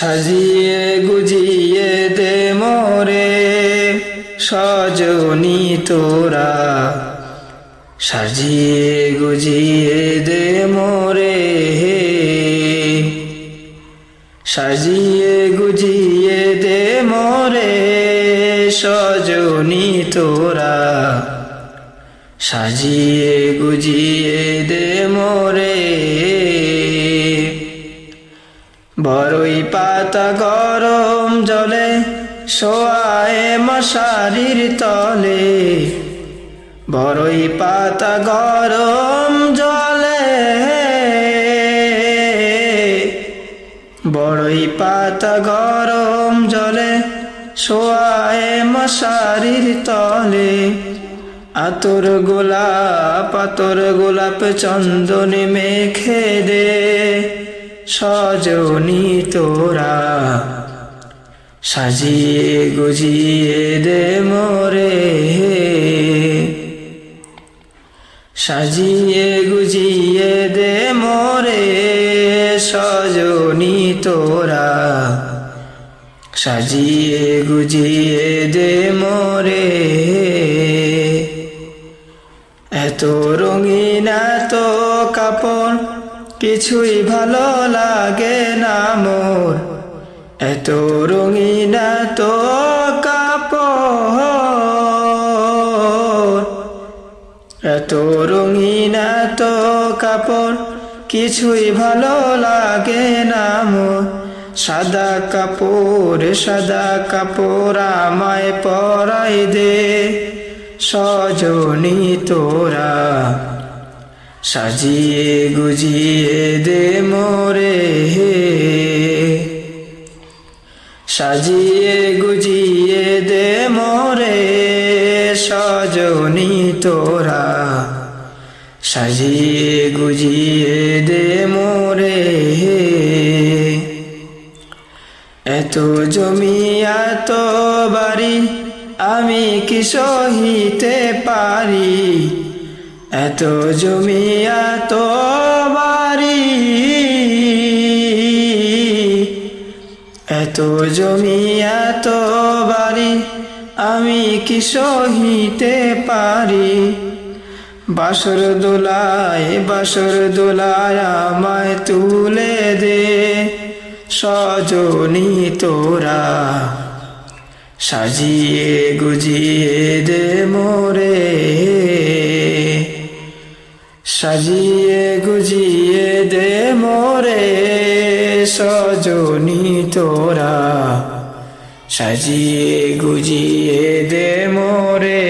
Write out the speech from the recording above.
সাজিয়ে গুজিয়ে দে মোরে সজনী তোরা, সাজিয়ে গুজিয়ে দে মোরে, সাজিয়ে গুজিয়ে দে মোরে সজনী তোরা, সাজিয়ে গুজিয়ে দে মোরে। বড়ই পাতা গরম জলে শোয়ায়ে মশারির তলে, বড়ই পাতা গরম জলে, বড়ই পাতা গরম জলে শোয়ায়ে মশারির তলে। আতর গোলাপ চন্দন মেখে দে সজনী তোরা, সাজিয়ে গুজিয়ে দে মোরে, সাজিয়ে গুজিয়ে দে মোরে সজনী তোরা, সাজিয়ে গুজিয়ে দে মোরে। এত রঙিন এত কাপড় কিছুই ভালো লাগে না মোর, এত রঙিন এত কাপড়, এত রঙিন এত কাপড় কিছুই ভালো লাগে না মোর। সাদা কাপড় আমায় পরাই দে সজনী তোরা, সাজিয়ে গুজিয়ে দে মোরে, সাজিয়ে গুজিয়ে দে মোরে সজনী তোরা, সাজিয়ে গুজিয়ে দে মোরে। এত জমি এত বাড়ি আমি কি সহিতে পারি, এত জমি এত বাড়ি, এত জমি এত বাড়ি আমি কি সহিতে পারি। বাসর দোলায় আমায় তুলে দে সজনী তোরা, সাজিয়ে গুজিয়ে দে মোরে, সাজিয়ে গুজিয়ে দে মোরে সজনী তোরা, সাজিয়ে গুজিয়ে দে মোরে।